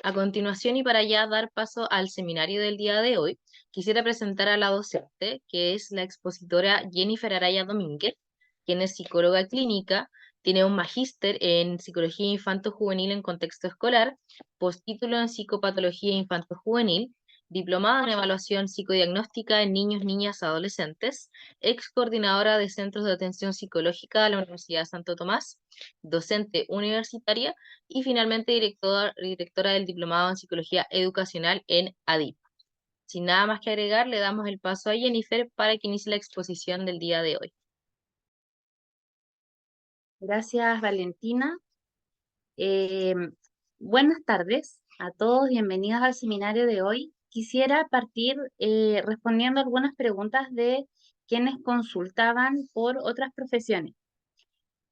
A continuación, y para ya dar paso al seminario del día de hoy, quisiera presentar a la docente, que es la expositora Jennifer Araya Domínguez, quien es psicóloga clínica, tiene un magíster en psicología infanto-juvenil en contexto escolar, postítulo en psicopatología infanto-juvenil, diplomada en evaluación psicodiagnóstica en niños, niñas, adolescentes, ex coordinadora de centros de atención psicológica de la Universidad de Santo Tomás, docente universitaria y finalmente directora del Diplomado en Psicología Educacional en ADIP. Sin nada más que agregar, le damos el paso a Jennifer para que inicie la exposición del día de hoy. Gracias, Valentina. Eh, Buenas tardes a todos, bienvenidos al seminario de hoy. Quisiera partir respondiendo algunas preguntas de quienes consultaban por otras profesiones.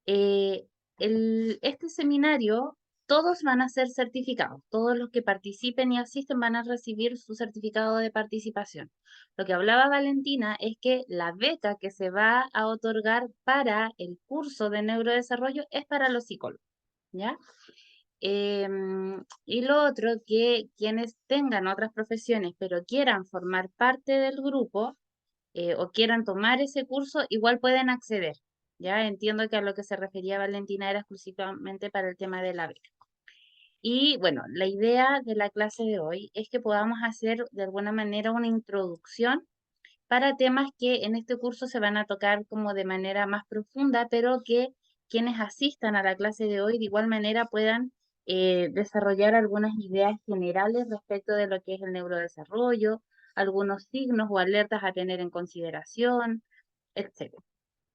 Eh, este seminario, todos van a ser certificados, todos los que participen y asisten van a recibir su certificado de participación. Lo que hablaba Valentina es que la beca que se va a otorgar para el curso de neurodesarrollo es para los psicólogos, ¿ya? Y lo otro, que quienes tengan otras profesiones pero quieran formar parte del grupo, o quieran tomar ese curso, igual pueden acceder. Ya entiendo que a lo que se refería Valentina era exclusivamente para el tema de la beca. Y bueno, la idea de la clase de hoy es que podamos hacer de alguna manera una introducción para temas que en este curso se van a tocar como de manera más profunda, pero que quienes asistan a la clase de hoy de igual manera puedan desarrollar algunas ideas generales respecto de lo que es el neurodesarrollo, algunos signos o alertas a tener en consideración, etcétera.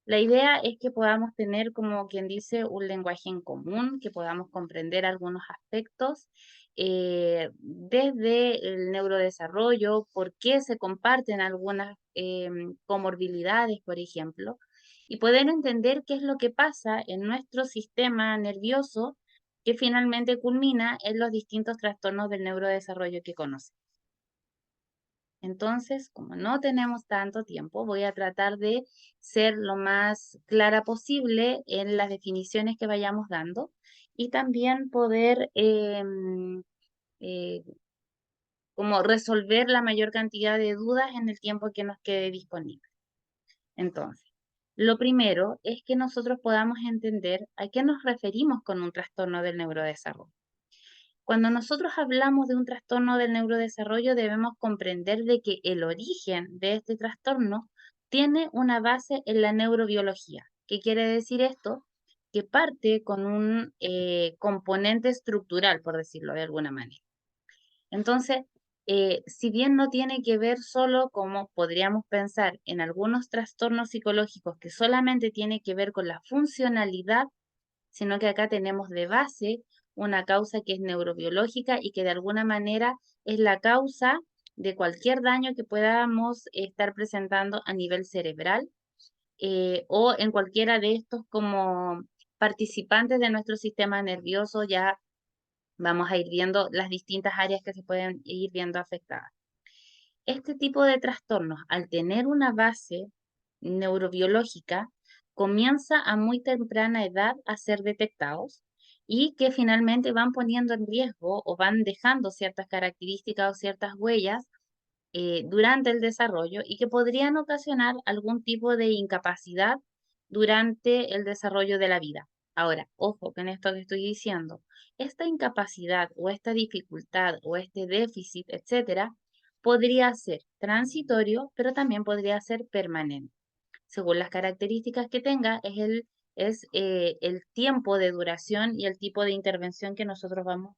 La idea es que podamos tener, como quien dice, un lenguaje en común, que podamos comprender algunos aspectos desde el neurodesarrollo, por qué se comparten algunas comorbilidades, por ejemplo, y poder entender qué es lo que pasa en nuestro sistema nervioso que finalmente culmina en los distintos trastornos del neurodesarrollo que conocemos. Entonces, como no tenemos tanto tiempo, voy a tratar de ser lo más clara posible en las definiciones que vayamos dando y también poder eh, como resolver la mayor cantidad de dudas en el tiempo que nos quede disponible. Entonces, lo primero es que nosotros podamos entender a qué nos referimos con un trastorno del neurodesarrollo. Cuando nosotros hablamos de un trastorno del neurodesarrollo, debemos comprender de que el origen de este trastorno tiene una base en la neurobiología. ¿Qué quiere decir esto? Que parte con un componente estructural, por decirlo de alguna manera. Entonces, si bien no tiene que ver solo como podríamos pensar en algunos trastornos psicológicos que solamente tiene que ver con la funcionalidad, sino que acá tenemos de base una causa que es neurobiológica y que de alguna manera es la causa de cualquier daño que podamos estar presentando a nivel cerebral o en cualquiera de estos como participantes de nuestro sistema nervioso. Ya vamos a ir viendo las distintas áreas que se pueden ir viendo afectadas. Este tipo de trastornos, al tener una base neurobiológica, comienza a muy temprana edad a ser detectados y que finalmente van poniendo en riesgo o van dejando ciertas características o ciertas huellas durante el desarrollo y que podrían ocasionar algún tipo de incapacidad durante el desarrollo de la vida. Ahora, ojo con esto que estoy diciendo. Esta incapacidad o esta dificultad o este déficit, etcétera, podría ser transitorio, pero también podría ser permanente. Según las características que tenga, es el tiempo de duración y el tipo de intervención que nosotros vamos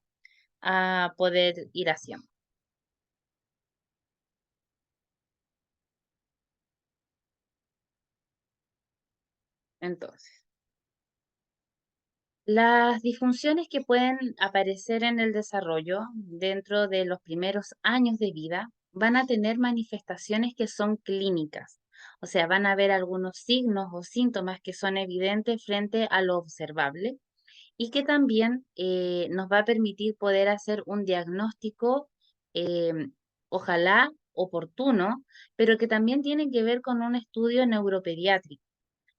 a poder ir haciendo. Entonces, las disfunciones que pueden aparecer en el desarrollo dentro de los primeros años de vida van a tener manifestaciones que son clínicas, o sea, van a haber algunos signos o síntomas que son evidentes frente a lo observable y que también nos va a permitir poder hacer un diagnóstico, eh, ojalá oportuno, pero que también tiene que ver con un estudio neuropediátrico.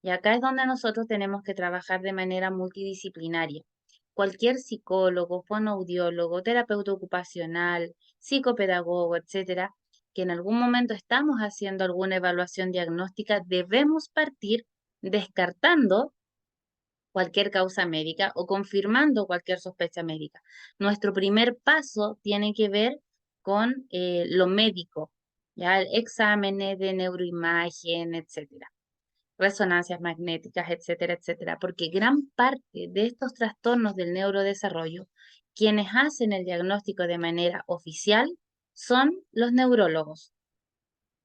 Y acá es donde nosotros tenemos que trabajar de manera multidisciplinaria. cualquier psicólogo, fonoaudiólogo, terapeuta ocupacional, psicopedagogo, etcétera, que en algún momento estamos haciendo alguna evaluación diagnóstica, debemos partir descartando cualquier causa médica o confirmando cualquier sospecha médica. Nuestro primer paso tiene que ver con lo médico, ya exámenes de neuroimagen, etcétera, resonancias magnéticas, etcétera, etcétera, porque gran parte de estos trastornos del neurodesarrollo, quienes hacen el diagnóstico de manera oficial son los neurólogos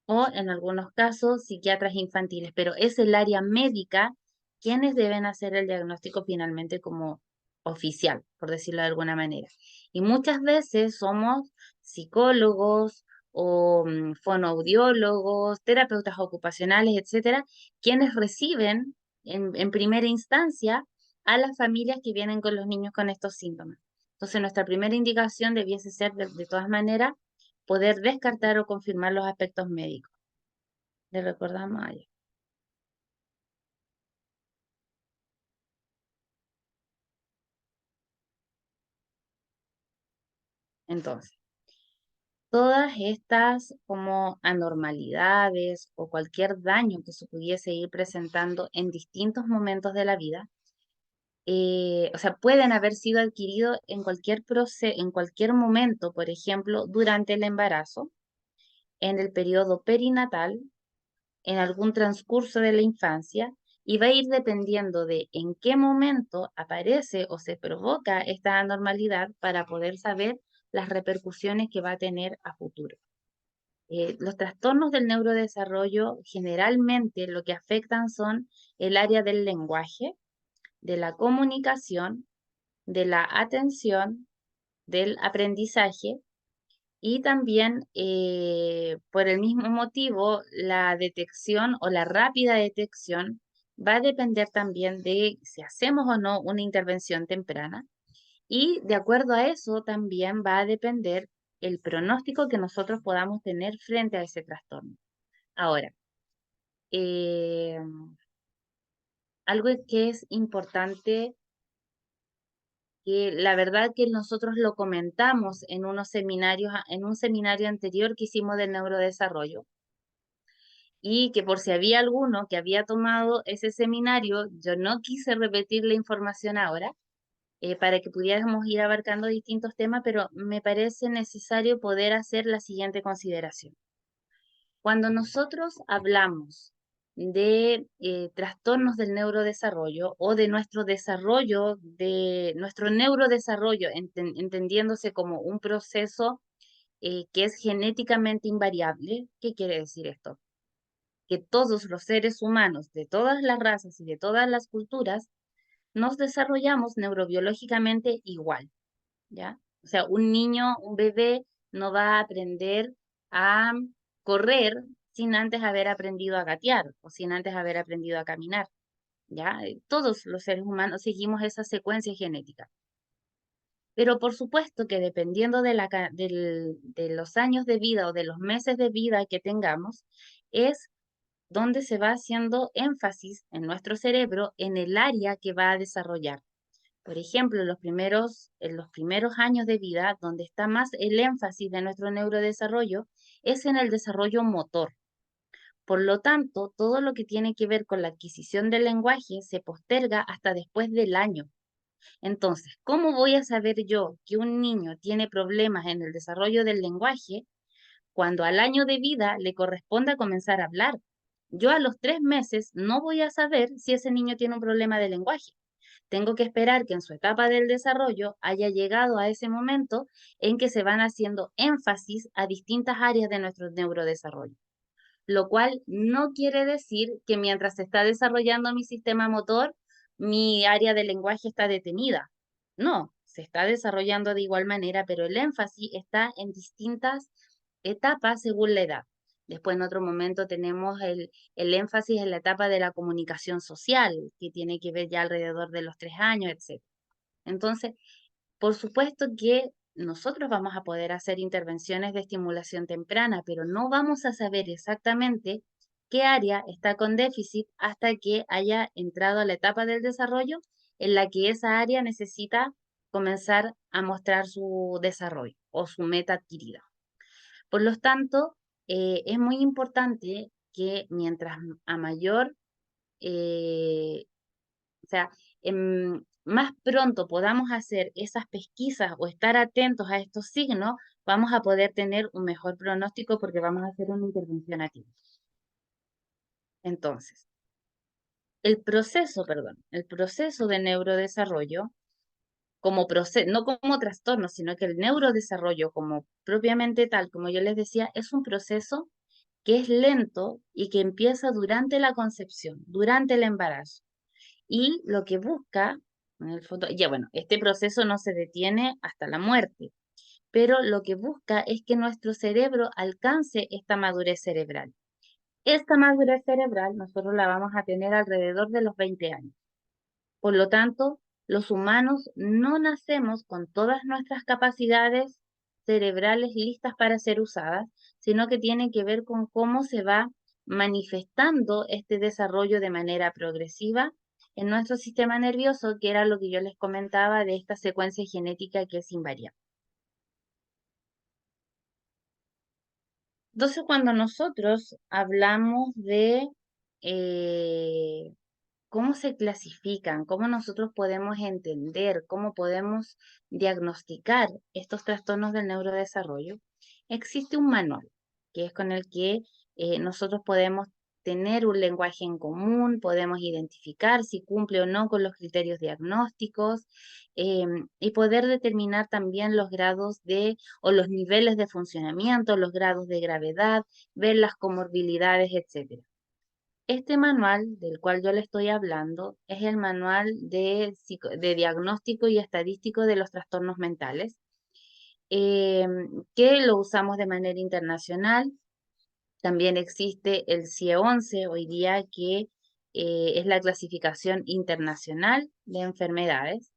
o en algunos casos psiquiatras infantiles, pero es el área médica quienes deben hacer el diagnóstico finalmente como oficial, por decirlo de alguna manera. Y muchas veces somos psicólogos o fonoaudiólogos, terapeutas ocupacionales, etcétera, quienes reciben en primera instancia a las familias que vienen con los niños con estos síntomas. Entonces, nuestra primera indicación debiese ser, de todas maneras, poder descartar o confirmar los aspectos médicos. Le recordamos a ella. Entonces, todas estas como anormalidades o cualquier daño que se pudiese ir presentando en distintos momentos de la vida, o sea, pueden haber sido adquiridos en cualquier en cualquier momento, por ejemplo, durante el embarazo, en el periodo perinatal, en algún transcurso de la infancia y va a ir dependiendo de en qué momento aparece o se provoca esta anormalidad para poder saber las repercusiones que va a tener a futuro. Los trastornos del neurodesarrollo generalmente lo que afectan son el área del lenguaje, de la comunicación, de la atención, del aprendizaje y también, por el mismo motivo, la detección o la rápida detección va a depender también de si hacemos o no una intervención temprana. Y de acuerdo a eso también va a depender el pronóstico que nosotros podamos tener frente a ese trastorno. Ahora, eh, algo que es importante, que la verdad que nosotros lo comentamos en unos seminarios, en un seminario anterior que hicimos de neurodesarrollo, y que por si había alguno que había tomado ese seminario, yo no quise repetir la información ahora, para que pudiéramos ir abarcando distintos temas, pero me parece necesario poder hacer la siguiente consideración. Cuando nosotros hablamos de trastornos del neurodesarrollo o de nuestro desarrollo, de nuestro neurodesarrollo, entendiéndose como un proceso que es genéticamente invariable, ¿qué quiere decir esto? Que todos los seres humanos de todas las razas y de todas las culturas nos desarrollamos neurobiológicamente igual, ¿ya? O sea, un niño, un bebé no va a aprender a correr sin antes haber aprendido a gatear o sin antes haber aprendido a caminar, ¿ya? Todos los seres humanos seguimos esa secuencia genética. Pero por supuesto que dependiendo de los años de vida o de los meses de vida que tengamos, es donde se va haciendo énfasis en nuestro cerebro en el área que va a desarrollar. Por ejemplo, en los primeros años de vida, donde está más el énfasis de nuestro neurodesarrollo, es en el desarrollo motor. Por lo tanto, todo lo que tiene que ver con la adquisición del lenguaje se posterga hasta después del año. Entonces, ¿cómo voy a saber yo que un niño tiene problemas en el desarrollo del lenguaje cuando al año de vida le corresponde comenzar a hablar? Yo a los 3 meses no voy a saber si ese niño tiene un problema de lenguaje. Tengo que esperar que en su etapa del desarrollo haya llegado a ese momento en que se van haciendo énfasis a distintas áreas de nuestro neurodesarrollo, lo cual no quiere decir que mientras se está desarrollando mi sistema motor, mi área de lenguaje está detenida. No, se está desarrollando de igual manera, pero el énfasis está en distintas etapas según la edad. Después, en otro momento, tenemos el énfasis en la etapa de la comunicación social, que tiene que ver ya alrededor de los 3 años, etc. Entonces, por supuesto que nosotros vamos a poder hacer intervenciones de estimulación temprana, pero no vamos a saber exactamente qué área está con déficit hasta que haya entrado a la etapa del desarrollo en la que esa área necesita comenzar a mostrar su desarrollo o su meta adquirida. Por lo tanto, es muy importante que mientras a mayor, o sea, más pronto podamos hacer esas pesquisas o estar atentos a estos signos, vamos a poder tener un mejor pronóstico porque vamos a hacer una intervención a tiempo. Entonces, el proceso de neurodesarrollo como proceso, no como trastorno, sino que el neurodesarrollo como propiamente tal, como yo les decía, es un proceso que es lento y que empieza durante la concepción, durante el embarazo. Y lo que busca, en el fondo, ya bueno, este proceso no se detiene hasta la muerte, pero lo que busca es que nuestro cerebro alcance esta madurez cerebral. Esta madurez cerebral nosotros la vamos a tener alrededor de los 20 años. Por lo tanto, los humanos no nacemos con todas nuestras capacidades cerebrales listas para ser usadas, sino que tiene que ver con cómo se va manifestando este desarrollo de manera progresiva en nuestro sistema nervioso, que era lo que yo les comentaba de esta secuencia genética que es invariable. Entonces, cuando nosotros hablamos de cómo se clasifican, cómo nosotros podemos entender, cómo podemos diagnosticar estos trastornos del neurodesarrollo, existe un manual que es con el que nosotros podemos tener un lenguaje en común, podemos identificar si cumple o no con los criterios diagnósticos y poder determinar también los grados de o los niveles de funcionamiento, los grados de gravedad, ver las comorbilidades, etcétera. Este manual del cual yo le estoy hablando es el manual de diagnóstico y estadístico de los trastornos mentales, que lo usamos de manera internacional. También existe el CIE-11 hoy día, que es la clasificación internacional de enfermedades.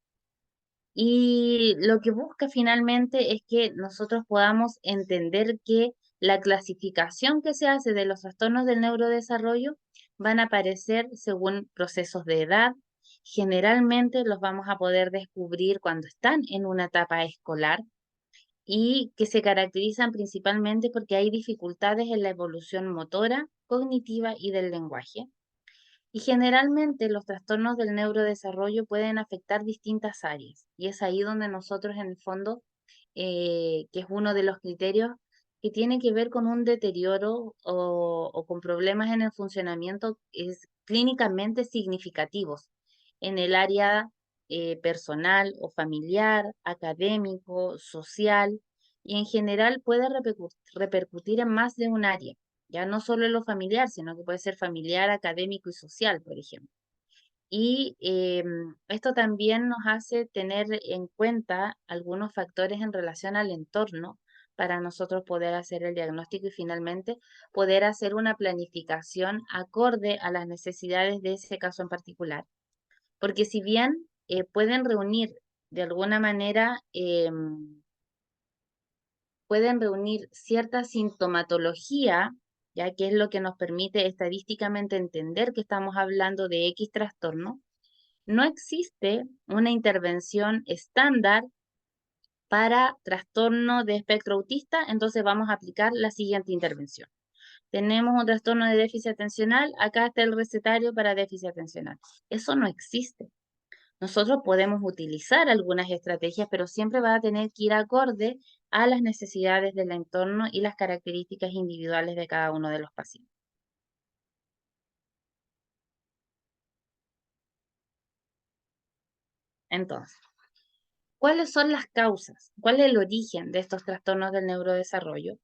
Y lo que busca finalmente es que nosotros podamos entender que la clasificación que se hace de los trastornos del neurodesarrollo van a aparecer según procesos de edad. Generalmente los vamos a poder descubrir cuando están en una etapa escolar y que se caracterizan principalmente porque hay dificultades en la evolución motora, cognitiva y del lenguaje. Y generalmente los trastornos del neurodesarrollo pueden afectar distintas áreas. Y es ahí donde nosotros en el fondo, que es uno de los criterios que tiene que ver con un deterioro o con problemas en el funcionamiento es clínicamente significativos en el área personal o familiar, académico, social, y en general puede repercutir en más de un área, ya no solo en lo familiar, sino que puede ser familiar, académico y social, por ejemplo. Y esto también nos hace tener en cuenta algunos factores en relación al entorno para nosotros poder hacer el diagnóstico y finalmente poder hacer una planificación acorde a las necesidades de ese caso en particular. Porque si bien pueden reunir de alguna manera, pueden reunir cierta sintomatología, ya que es lo que nos permite estadísticamente entender que estamos hablando de X trastorno, no existe una intervención estándar para trastorno de espectro autista, entonces vamos a aplicar la siguiente intervención. Tenemos un trastorno de déficit atencional, acá está el recetario para déficit atencional. Eso no existe. Nosotros podemos utilizar algunas estrategias, pero siempre va a tener que ir acorde a las necesidades del entorno y las características individuales de cada uno de los pacientes. Entonces, ¿cuáles son las causas? ¿Cuál es el origen de estos trastornos del neurodesarrollo?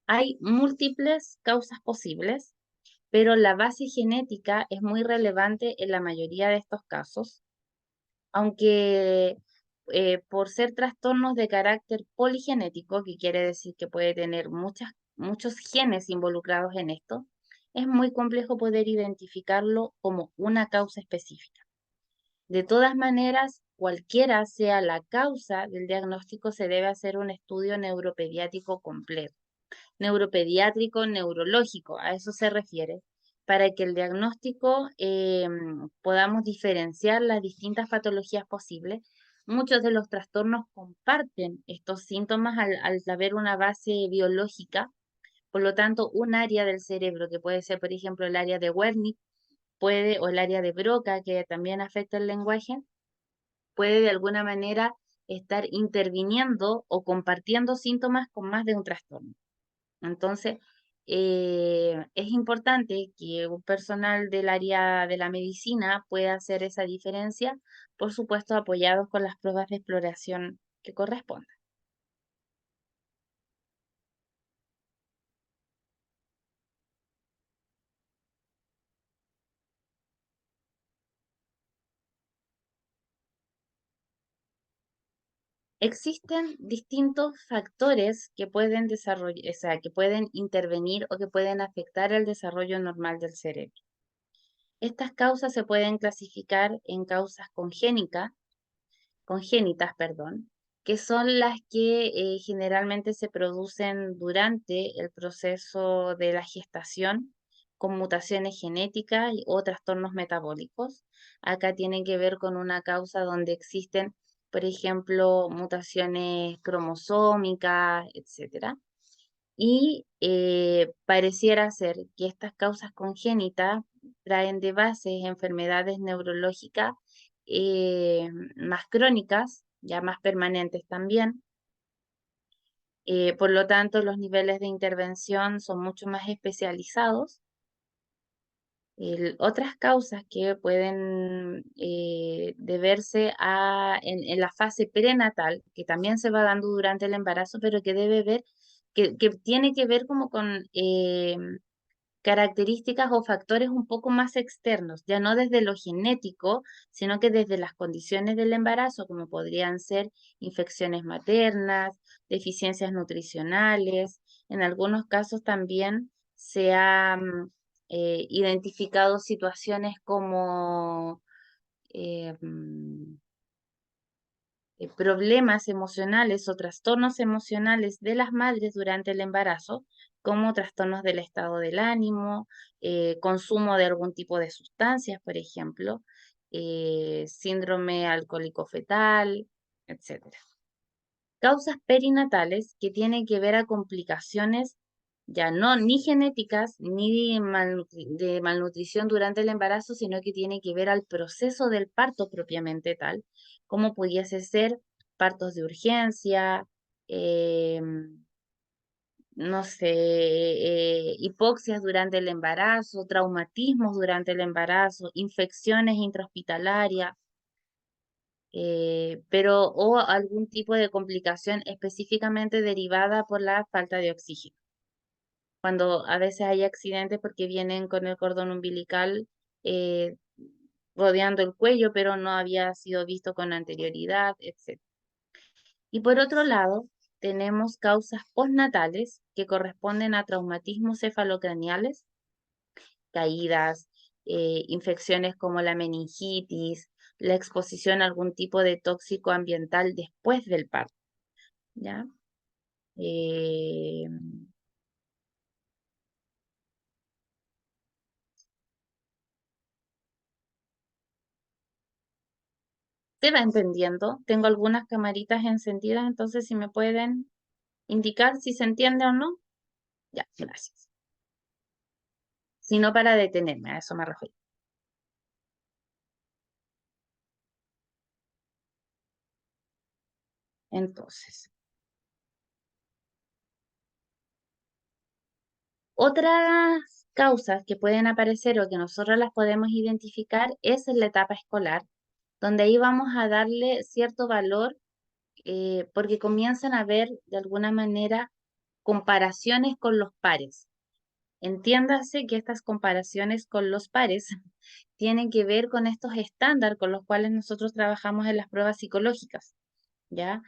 Hay múltiples causas posibles, pero la base genética es muy relevante en la mayoría de estos casos, aunque por ser trastornos de carácter poligenético, que quiere decir que puede tener muchos genes involucrados en esto, es muy complejo poder identificarlo como una causa específica. De todas maneras, cualquiera sea la causa del diagnóstico, se debe hacer un estudio neuropediátrico completo. Neuropediátrico, neurológico, a eso se refiere, para que el diagnóstico podamos diferenciar las distintas patologías posibles, Muchos de los trastornos comparten estos síntomas al haber una base biológica. Por lo tanto, un área del cerebro, que puede ser, por ejemplo, el área de Wernicke, o el área de Broca, que también afecta el lenguaje, puede de alguna manera estar interviniendo o compartiendo síntomas con más de un trastorno. Entonces, es importante que un personal del área de la medicina pueda hacer esa diferencia, por supuesto, apoyados con las pruebas de exploración que correspondan. Existen distintos factores que pueden desarrollar, o sea, que pueden intervenir o que pueden afectar el desarrollo normal del cerebro. Estas causas se pueden clasificar en causas congénitas, perdón, que son las que generalmente se producen durante el proceso de la gestación con mutaciones genéticas o trastornos metabólicos. Acá tienen que ver con una causa donde existen, por ejemplo, mutaciones cromosómicas, etcétera. Y pareciera ser que estas causas congénitas traen de base enfermedades neurológicas más crónicas, ya más permanentes también. Por lo tanto, los niveles de intervención son mucho más especializados. Otras causas que pueden deberse en la fase prenatal, que también se va dando durante el embarazo, pero que debe ver, que tiene que ver como con características o factores un poco más externos, ya no desde lo genético, sino que desde las condiciones del embarazo, como podrían ser infecciones maternas, deficiencias nutricionales. En algunos casos también se han identificado situaciones como eh, mm, problemas emocionales o trastornos emocionales de las madres durante el embarazo, como trastornos del estado del ánimo, consumo de algún tipo de sustancias, por ejemplo, síndrome alcohólico fetal, etcétera. Causas perinatales que tienen que ver a complicaciones ya no ni genéticas ni de malnutrición durante el embarazo, sino que tiene que ver al proceso del parto propiamente tal, como pudiese ser partos de urgencia, no sé, hipoxias durante el embarazo, traumatismos durante el embarazo, infecciones intrahospitalarias, pero o algún tipo de complicación específicamente derivada por la falta de oxígeno. Cuando a veces hay accidentes porque vienen con el cordón umbilical eh, rodeando el cuello, pero no había sido visto con anterioridad, etc. Y por otro lado, tenemos causas postnatales que corresponden a traumatismos cefalocraneales, caídas, infecciones como la meningitis, la exposición a algún tipo de tóxico ambiental después del parto, ¿ya? Eh, Se va entendiendo. Tengo algunas camaritas encendidas, entonces si me pueden indicar si se entiende o no. Ya, gracias. Si no, para detenerme, a eso me refiero. Entonces, otras causas que pueden aparecer o que nosotros las podemos identificar es en la etapa escolar, donde ahí vamos a darle cierto valor porque comienzan a ver de alguna manera comparaciones con los pares. Entiéndase que estas comparaciones con los pares tienen que ver con estos estándares con los cuales nosotros trabajamos en las pruebas psicológicas, ¿ya?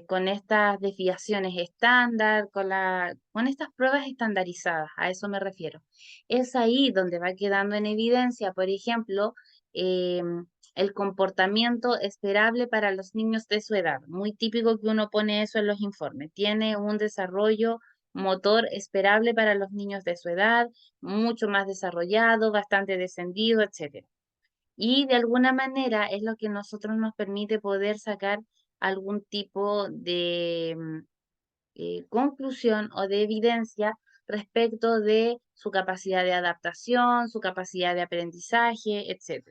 Con estas desviaciones estándar, con estas pruebas estandarizadas, a eso me refiero. Es ahí donde va quedando en evidencia, por ejemplo, el comportamiento esperable para los niños de su edad. Muy típico que uno pone eso en los informes. Tiene un desarrollo motor esperable para los niños de su edad, mucho más desarrollado, bastante descendido, etcétera. Y de alguna manera es lo que nosotros nos permite poder sacar algún tipo de conclusión o de evidencia respecto de su capacidad de adaptación, su capacidad de aprendizaje, etc.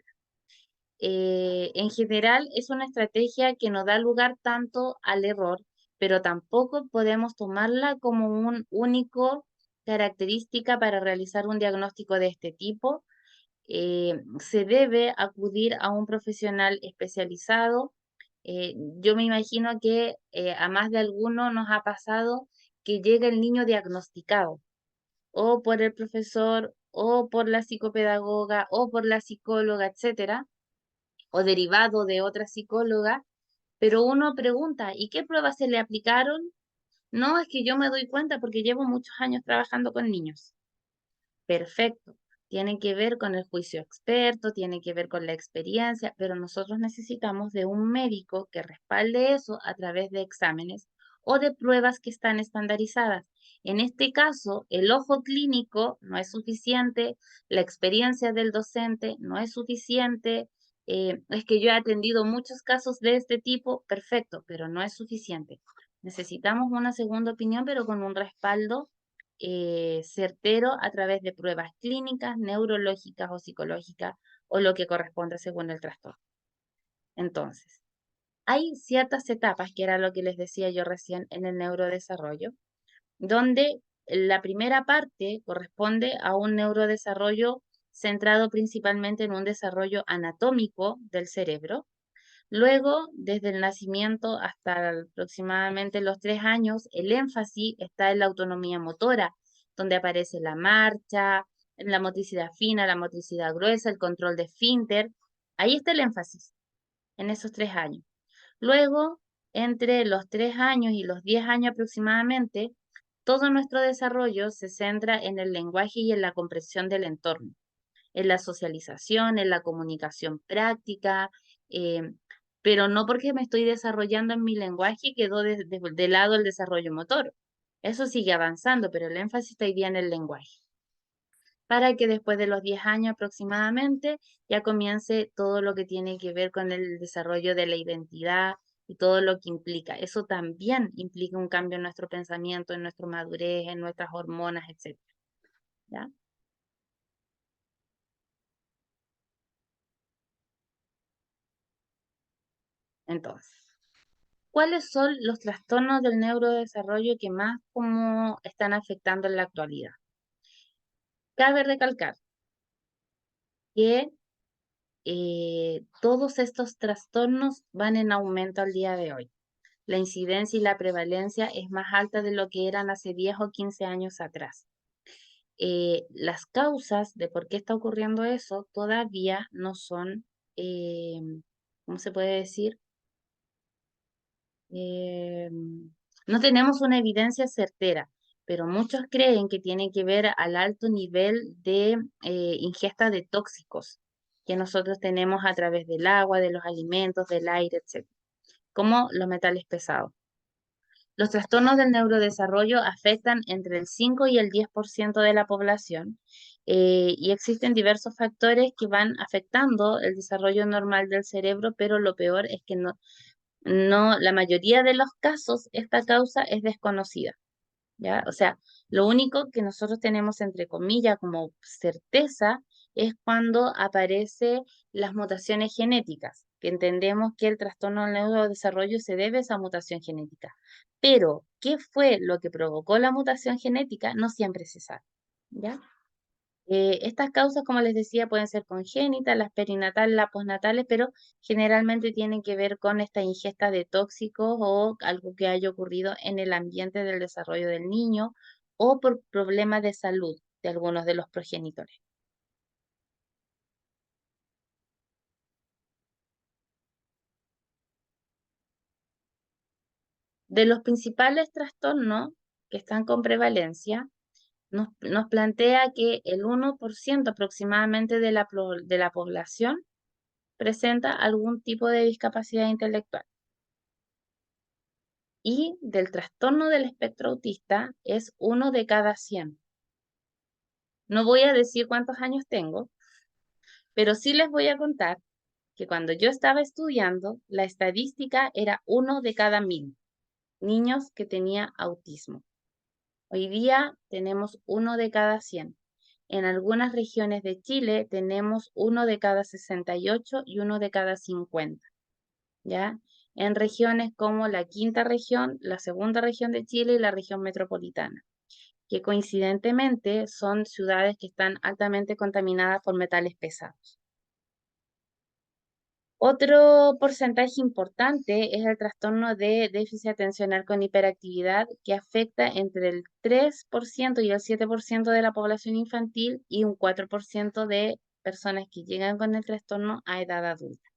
En general es una estrategia que no da lugar tanto al error, pero tampoco podemos tomarla como un único característica para realizar un diagnóstico de este tipo. Se debe acudir a un profesional especializado. Yo me imagino que a más de alguno nos ha pasado que llega el niño diagnosticado o por el profesor o por la psicopedagoga o por la psicóloga, etcétera, o derivado de otra psicóloga, pero uno pregunta, ¿y qué pruebas se le aplicaron? No, es que yo me doy cuenta porque llevo muchos años trabajando con niños. Perfecto. Tiene que ver con el juicio experto, tiene que ver con la experiencia, pero nosotros necesitamos de un médico que respalde eso a través de exámenes o de pruebas que están estandarizadas. En este caso, el ojo clínico no es suficiente, la experiencia del docente no es suficiente. Es que yo he atendido muchos casos de este tipo, perfecto, pero no es suficiente. Necesitamos una segunda opinión, pero con un respaldo certero a través de pruebas clínicas, neurológicas o psicológicas o lo que corresponda según el trastorno. Entonces, hay ciertas etapas, que era lo que les decía yo recién en el neurodesarrollo, donde la primera parte corresponde a un neurodesarrollo centrado principalmente en un desarrollo anatómico del cerebro. Luego, desde el nacimiento hasta aproximadamente los 3 años, el énfasis está en la autonomía motora, donde aparece la marcha, la motricidad fina, la motricidad gruesa, el control de esfínter. Ahí está el énfasis, en esos 3 años. Luego, entre los 3 años y los 10 años aproximadamente, todo nuestro desarrollo se centra en el lenguaje y en la comprensión del entorno, en la socialización, en la comunicación práctica, eh, pero no porque me estoy desarrollando en mi lenguaje quedó de lado el desarrollo motor. Eso sigue avanzando, pero el énfasis está hoy día en el lenguaje. Para que después de los 10 años aproximadamente ya comience todo lo que tiene que ver con el desarrollo de la identidad y todo lo que implica. Eso también implica un cambio en nuestro pensamiento, en nuestra madurez, en nuestras hormonas, etc. ¿Ya? Entonces, ¿cuáles son los trastornos del neurodesarrollo que más como están afectando en la actualidad? Cabe recalcar que todos estos trastornos van en aumento al día de hoy. La incidencia y la prevalencia es más alta de lo que eran hace 10 o 15 años atrás. Las causas de por qué está ocurriendo eso todavía no son, ¿cómo se puede decir? Eh, no tenemos una evidencia certera, pero muchos creen que tiene que ver al alto nivel de ingesta de tóxicos que nosotros tenemos a través del agua, de los alimentos, del aire, etc., como los metales pesados. Los trastornos del neurodesarrollo afectan entre el 5 y el 10% de la población, y existen diversos factores que van afectando el desarrollo normal del cerebro, pero lo peor es que no, la mayoría de los casos esta causa es desconocida, ¿ya? O sea, lo único que nosotros tenemos entre comillas como certeza es cuando aparecen las mutaciones genéticas, que entendemos que el trastorno del neurodesarrollo se debe a esa mutación genética. Pero, ¿qué fue lo que provocó la mutación genética? No siempre se sabe, ¿ya? Estas causas, como les decía, pueden ser congénitas, las perinatales, las postnatales, pero generalmente tienen que ver con esta ingesta de tóxicos o algo que haya ocurrido en el ambiente del desarrollo del niño o por problemas de salud de algunos de los progenitores. De los principales trastornos que están con prevalencia, nos plantea que el 1% aproximadamente de la población presenta algún tipo de discapacidad intelectual. Y del trastorno del espectro autista es 1 de cada 100. No voy a decir cuántos años tengo, Pero sí les voy a contar que cuando yo estaba estudiando, la estadística era 1 de cada 1000 niños que tenía autismo. Hoy día tenemos 1 de cada 100. En algunas regiones de Chile tenemos 1 de cada 68 y 1 de cada 50, ¿ya? En regiones como la quinta región, la segunda región de Chile y la región metropolitana, que coincidentemente son ciudades que están altamente contaminadas por metales pesados. Otro porcentaje importante es el trastorno de déficit atencional con hiperactividad, que afecta entre el 3% y el 7% de la población infantil y un 4% de personas que llegan con el trastorno a edad adulta.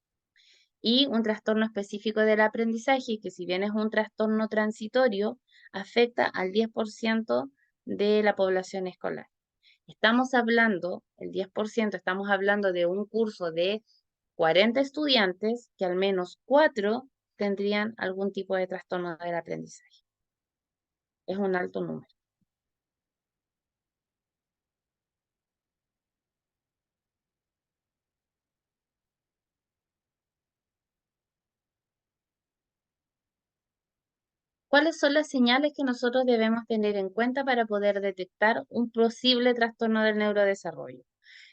Y un trastorno específico del aprendizaje, que si bien es un trastorno transitorio, afecta al 10% de la población escolar. Estamos hablando, el 10%, estamos hablando de un curso de 40 estudiantes, que al menos 4 tendrían algún tipo de trastorno del aprendizaje. Es un alto número. ¿Cuáles son las señales que nosotros debemos tener en cuenta para poder detectar un posible trastorno del neurodesarrollo?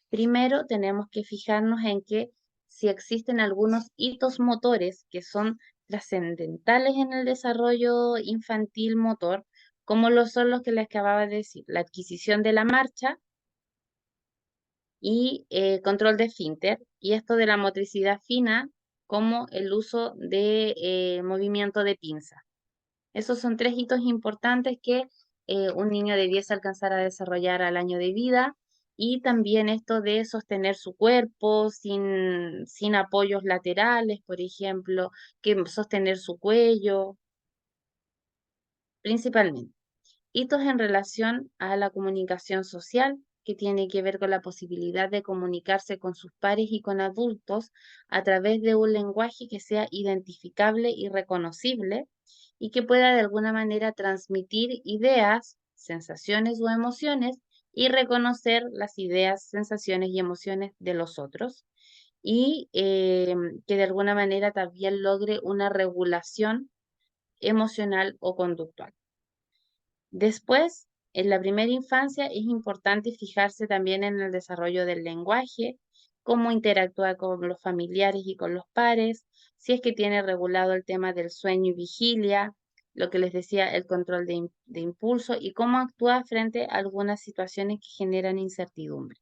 Primero, tenemos que fijarnos en que si existen algunos hitos motores que son trascendentales en el desarrollo infantil motor, como lo son los que les acababa de decir, la adquisición de la marcha y control de esfínter, y esto de la motricidad fina, como el uso de movimiento de pinza. Esos son 3 hitos importantes que un niño debiese alcanzar a desarrollar al año de vida, y también esto de sostener su cuerpo sin apoyos laterales, por ejemplo, que sostener su cuello, principalmente. Hitos en relación a la comunicación social, que tiene que ver con la posibilidad de comunicarse con sus pares y con adultos a través de un lenguaje que sea identificable y reconocible y que pueda de alguna manera transmitir ideas, sensaciones o emociones y reconocer las ideas, sensaciones y emociones de los otros, y que de alguna manera también logre una regulación emocional o conductual. Después, en la primera infancia es importante fijarse también en el desarrollo del lenguaje, cómo interactúa con los familiares y con los pares, si es que tiene regulado el tema del sueño y vigilia, lo que les decía, el control de impulso y cómo actúa frente a algunas situaciones que generan incertidumbre.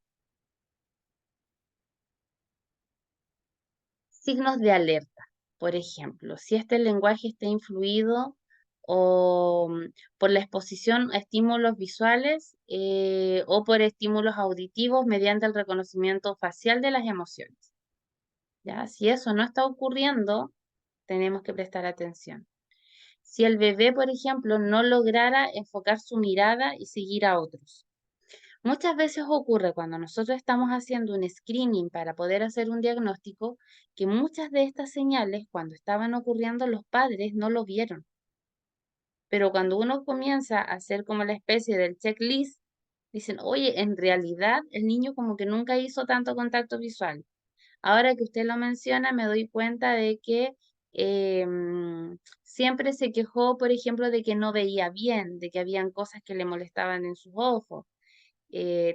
Signos de alerta, por ejemplo, si este lenguaje está influido o por la exposición a estímulos visuales o por estímulos auditivos mediante el reconocimiento facial de las emociones. ¿Ya? Si eso no está ocurriendo, tenemos que prestar atención. Si el bebé, por ejemplo, no lograra enfocar su mirada y seguir a otros. Muchas veces ocurre cuando nosotros estamos haciendo un screening para poder hacer un diagnóstico, que muchas de estas señales, cuando estaban ocurriendo, los padres no lo vieron. Pero cuando uno comienza a hacer como la especie del checklist, dicen, oye, en realidad el niño como que nunca hizo tanto contacto visual. Ahora que usted lo menciona, me doy cuenta de que siempre se quejó, por ejemplo, de que no veía bien, de que habían cosas que le molestaban en sus ojos.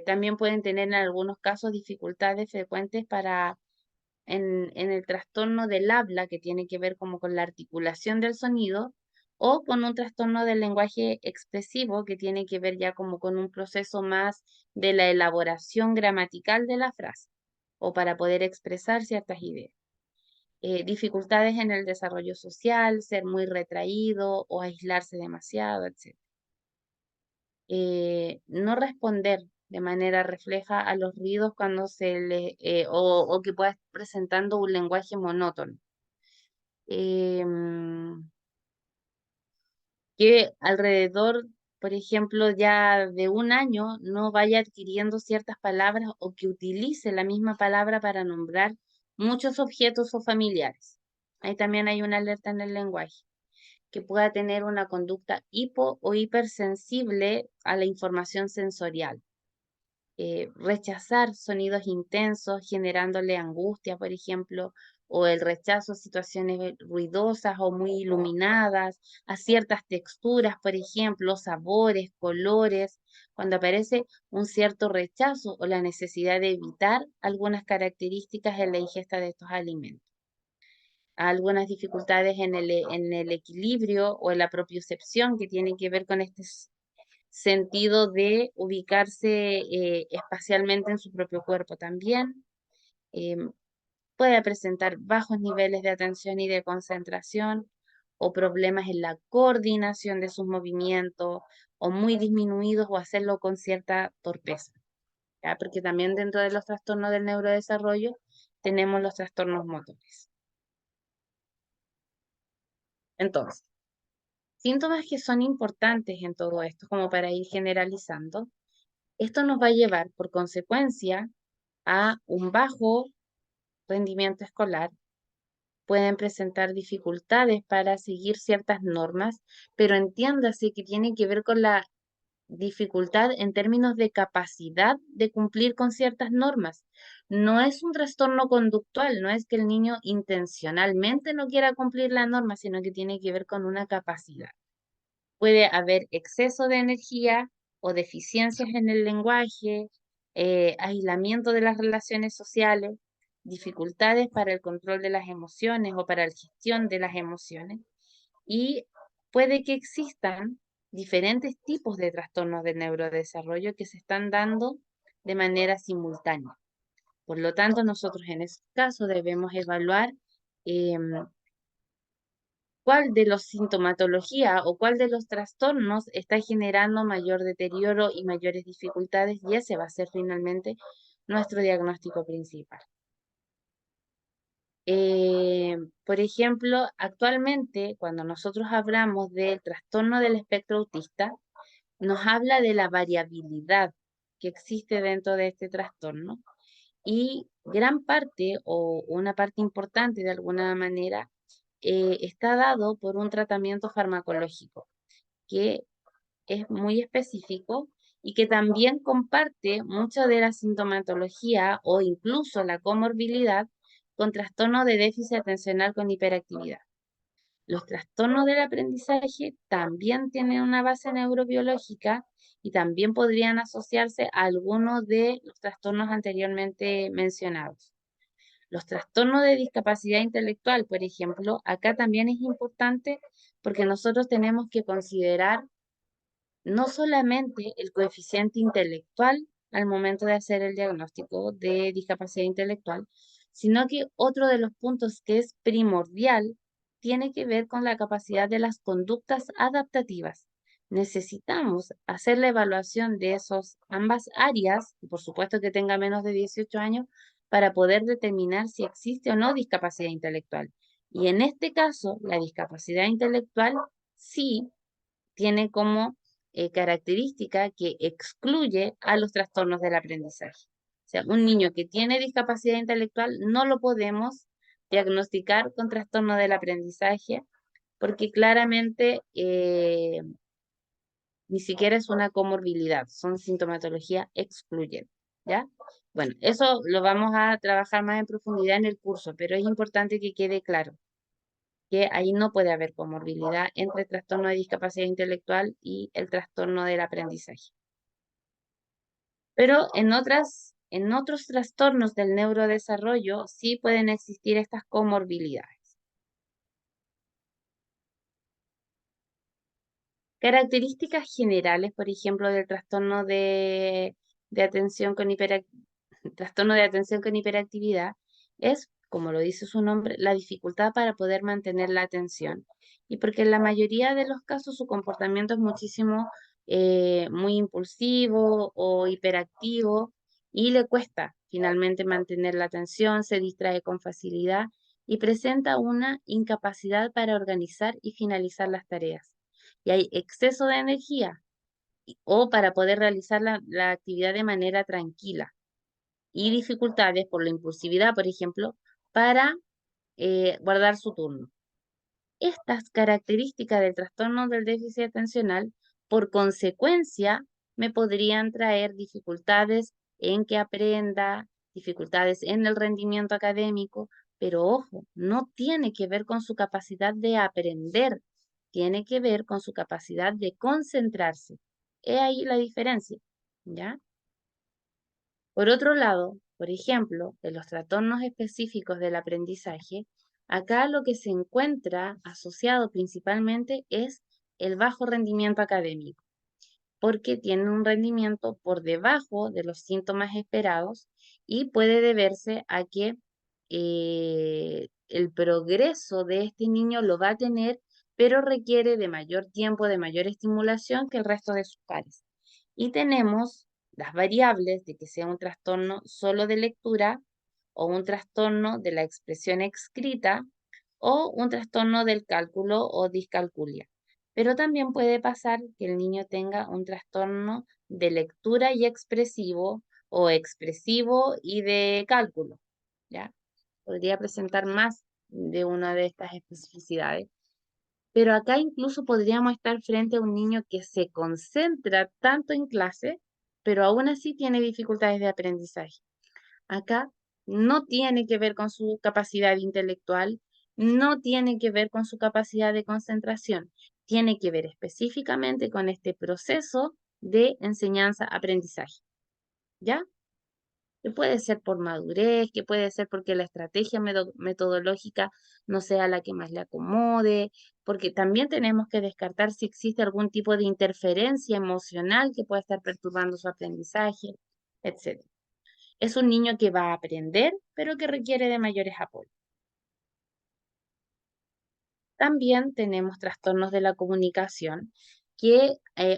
También pueden tener en algunos casos dificultades frecuentes en el trastorno del habla, que tiene que ver como con la articulación del sonido, o con un trastorno del lenguaje expresivo, que tiene que ver ya como con un proceso más de la elaboración gramatical de la frase, o para poder expresar ciertas ideas. Dificultades en el desarrollo social, ser muy retraído o aislarse demasiado, etc. No responder de manera refleja a los ruidos cuando o que pueda estar presentando un lenguaje monótono. Em, que alrededor, por ejemplo, ya de un año no vaya adquiriendo ciertas palabras o que utilice la misma palabra para nombrar muchos objetos o familiares. Ahí también hay una alerta en el lenguaje. Que pueda tener una conducta hipo o hipersensible a la información sensorial. rechazar sonidos intensos generándole angustia, por ejemplo, o el rechazo a situaciones ruidosas o muy iluminadas, a ciertas texturas, por ejemplo, sabores, colores, cuando aparece un cierto rechazo o la necesidad de evitar algunas características en la ingesta de estos alimentos. Algunas dificultades en el equilibrio o en la propiocepción que tienen que ver con este sentido de ubicarse espacialmente en su propio cuerpo también. Em, Puede presentar bajos niveles de atención y de concentración o problemas en la coordinación de sus movimientos o muy disminuidos o hacerlo con cierta torpeza, ¿ya? Porque también dentro de los trastornos del neurodesarrollo tenemos los trastornos motores. Entonces, síntomas que son importantes en todo esto, como para ir generalizando, esto nos va a llevar por consecuencia a un bajo rendimiento escolar, pueden presentar dificultades para seguir ciertas normas, pero entiéndase que tiene que ver con la dificultad en términos de capacidad de cumplir con ciertas normas. No es un trastorno conductual, no es que el niño intencionalmente no quiera cumplir la norma, sino que tiene que ver con una capacidad. Puede haber exceso de energía o deficiencias en el lenguaje, aislamiento de las relaciones sociales, dificultades para el control de las emociones o para la gestión de las emociones. Y puede que existan diferentes tipos de trastornos del neurodesarrollo que se están dando de manera simultánea. Por lo tanto, nosotros en ese caso debemos evaluar cuál de los sintomatología o cuál de los trastornos está generando mayor deterioro y mayores dificultades, y ese va a ser finalmente nuestro diagnóstico principal. Por ejemplo, actualmente cuando nosotros hablamos del trastorno del espectro autista, nos habla de la variabilidad que existe dentro de este trastorno y gran parte o una parte importante de alguna manera está dado por un tratamiento farmacológico que es muy específico y que también comparte mucha de la sintomatología o incluso la comorbilidad con trastorno de déficit atencional con hiperactividad. Los trastornos del aprendizaje también tienen una base neurobiológica y también podrían asociarse a algunos de los trastornos anteriormente mencionados. Los trastornos de discapacidad intelectual, por ejemplo, acá también es importante porque nosotros tenemos que considerar no solamente el coeficiente intelectual al momento de hacer el diagnóstico de discapacidad intelectual, sino que otro de los puntos que es primordial tiene que ver con la capacidad de las conductas adaptativas. Necesitamos hacer la evaluación de esos ambas áreas, y por supuesto que tenga menos de 18 años, para poder determinar si existe o no discapacidad intelectual. Y en este caso, la discapacidad intelectual sí tiene como característica que excluye a los trastornos del aprendizaje. O sea, un niño que tiene discapacidad intelectual no lo podemos diagnosticar con trastorno del aprendizaje porque claramente ni siquiera es una comorbilidad, son sintomatología excluyente, ¿ya? Bueno, eso lo vamos a trabajar más en profundidad en el curso, pero es importante que quede claro que ahí no puede haber comorbilidad entre el trastorno de discapacidad intelectual y el trastorno del aprendizaje. Pero en otros trastornos del neurodesarrollo sí pueden existir estas comorbilidades. Características generales, por ejemplo, del trastorno de atención con trastorno de atención con hiperactividad es, como lo dice su nombre, la dificultad para poder mantener la atención. Y porque en la mayoría de los casos su comportamiento es muchísimo, muy impulsivo o hiperactivo y le cuesta finalmente mantener la atención, se distrae con facilidad y presenta una incapacidad para organizar y finalizar las tareas. Y hay exceso de energía o para poder realizar la actividad de manera tranquila y dificultades por la impulsividad, por ejemplo, para guardar su turno. Estas características del trastorno del déficit atencional, por consecuencia, me podrían traer dificultades en que aprenda, dificultades en el rendimiento académico, pero ojo, no tiene que ver con su capacidad de aprender, tiene que ver con su capacidad de concentrarse. He ahí la diferencia, ¿ya? Por otro lado, por ejemplo, de los trastornos específicos del aprendizaje, acá lo que se encuentra asociado principalmente es el bajo rendimiento académico, porque tienen un rendimiento por debajo de los síntomas esperados y puede deberse a que el progreso de este niño lo va a tener, pero requiere de mayor tiempo, de mayor estimulación que el resto de sus pares. Y tenemos las variables de que sea un trastorno solo de lectura o un trastorno de la expresión escrita o un trastorno del cálculo o discalculia. Pero también puede pasar que el niño tenga un trastorno de lectura y expresivo o expresivo y de cálculo, ¿ya? Podría presentar más de una de estas especificidades. Pero acá incluso podríamos estar frente a un niño que se concentra tanto en clase, pero aún así tiene dificultades de aprendizaje. Acá no tiene que ver con su capacidad intelectual, no tiene que ver con su capacidad de concentración, tiene que ver específicamente con este proceso de enseñanza-aprendizaje, ¿ya? Que puede ser por madurez, que puede ser porque la estrategia metodológica no sea la que más le acomode, porque también tenemos que descartar si existe algún tipo de interferencia emocional que pueda estar perturbando su aprendizaje, etc. Es un niño que va a aprender, pero que requiere de mayores apoyos. También tenemos trastornos de la comunicación que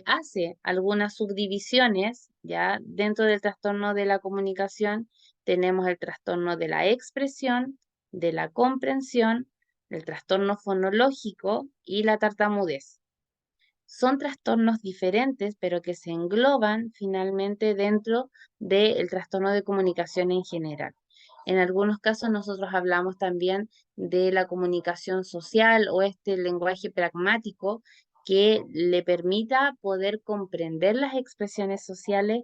hace algunas subdivisiones, ya dentro del trastorno de la comunicación tenemos el trastorno de la expresión, de la comprensión, el trastorno fonológico y la tartamudez. Son trastornos diferentes, pero que se engloban finalmente dentro del trastorno de comunicación en general. En algunos casos nosotros hablamos también de la comunicación social o este lenguaje pragmático que le permita poder comprender las expresiones sociales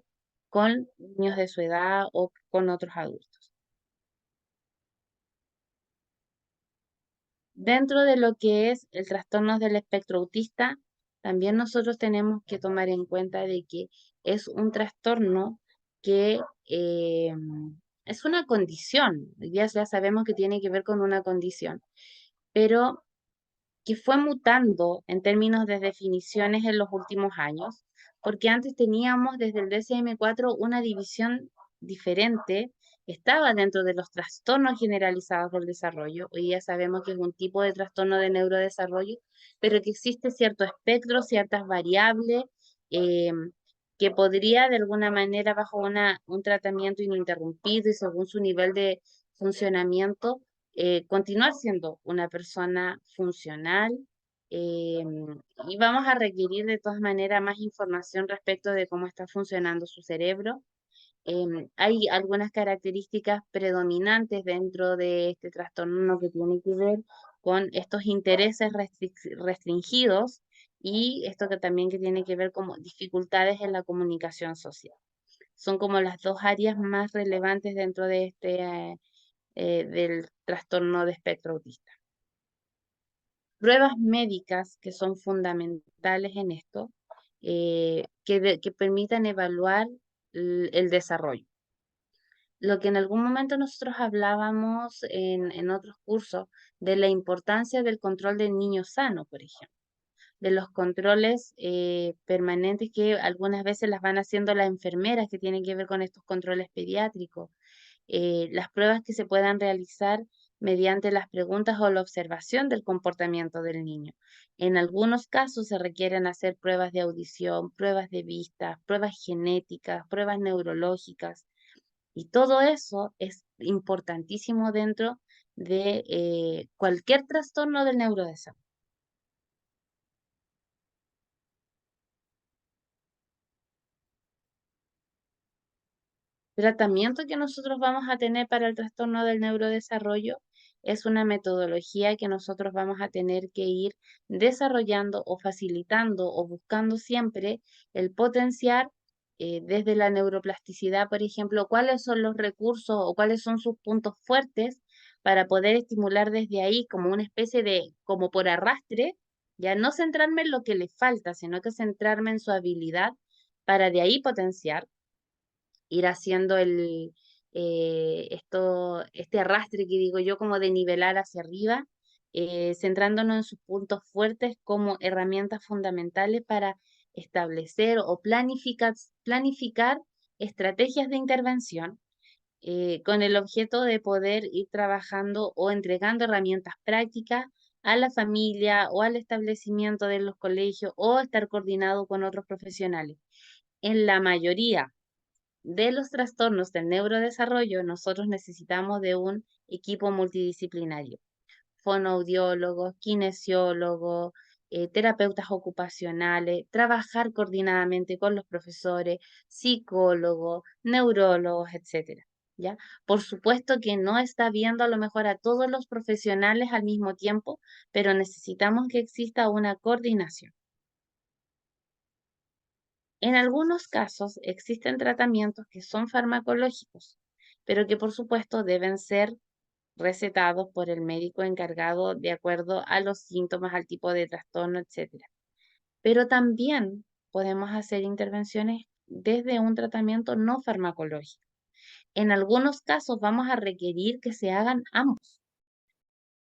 con niños de su edad o con otros adultos. Dentro de lo que es el trastorno del espectro autista, también nosotros tenemos que tomar en cuenta de que es un trastorno que es una condición. Ya sabemos que tiene que ver con una condición, pero que fue mutando en términos de definiciones en los últimos años, porque antes teníamos desde el DSM-4 una división diferente, estaba dentro de los trastornos generalizados del desarrollo. Hoy ya sabemos que es un tipo de trastorno de neurodesarrollo, pero que existe cierto espectro, ciertas variables, eh, que podría de alguna manera bajo un tratamiento ininterrumpido y según su nivel de funcionamiento, continuar siendo una persona funcional, eh, y vamos a requerir de todas maneras más información respecto de cómo está funcionando su cerebro. Hay algunas características predominantes dentro de este trastorno que tiene que ver con estos intereses restringidos y esto que también que tiene que ver con dificultades en la comunicación social. Son como las dos áreas más relevantes dentro de del trastorno de espectro autista. Pruebas médicas que son fundamentales en esto, que permitan evaluar el desarrollo. Lo que en algún momento nosotros hablábamos en otros cursos de la importancia del control del niño sano, por ejemplo, de los controles permanentes que algunas veces las van haciendo las enfermeras que tienen que ver con estos controles pediátricos, las pruebas que se puedan realizar mediante las preguntas o la observación del comportamiento del niño. En algunos casos se requieren hacer pruebas de audición, pruebas de vista, pruebas genéticas, pruebas neurológicas, y todo eso es importantísimo dentro de cualquier trastorno del neurodesarrollo. Tratamiento que nosotros vamos a tener para el trastorno del neurodesarrollo es una metodología que nosotros vamos a tener que ir desarrollando o facilitando o buscando siempre el potenciar desde la neuroplasticidad, por ejemplo, cuáles son los recursos o cuáles son sus puntos fuertes para poder estimular desde ahí como una especie de, como por arrastre, ya no centrarme en lo que le falta, sino que centrarme en su habilidad para de ahí potenciar, ir haciendo este arrastre que digo yo, como de nivelar hacia arriba, centrándonos en sus puntos fuertes como herramientas fundamentales para establecer o planificar estrategias de intervención, con el objeto de poder ir trabajando o entregando herramientas prácticas a la familia o al establecimiento de los colegios o estar coordinado con otros profesionales. En la mayoría de los trastornos del neurodesarrollo, nosotros necesitamos de un equipo multidisciplinario, fonoaudiólogos, kinesiólogos, terapeutas ocupacionales, trabajar coordinadamente con los profesores, psicólogos, neurólogos, etcétera. ¿Ya? Por supuesto que no está viendo a lo mejor a todos los profesionales al mismo tiempo, pero necesitamos que exista una coordinación. En algunos casos existen tratamientos que son farmacológicos, pero que por supuesto deben ser recetados por el médico encargado de acuerdo a los síntomas, al tipo de trastorno, etc. Pero también podemos hacer intervenciones desde un tratamiento no farmacológico. En algunos casos vamos a requerir que se hagan ambos.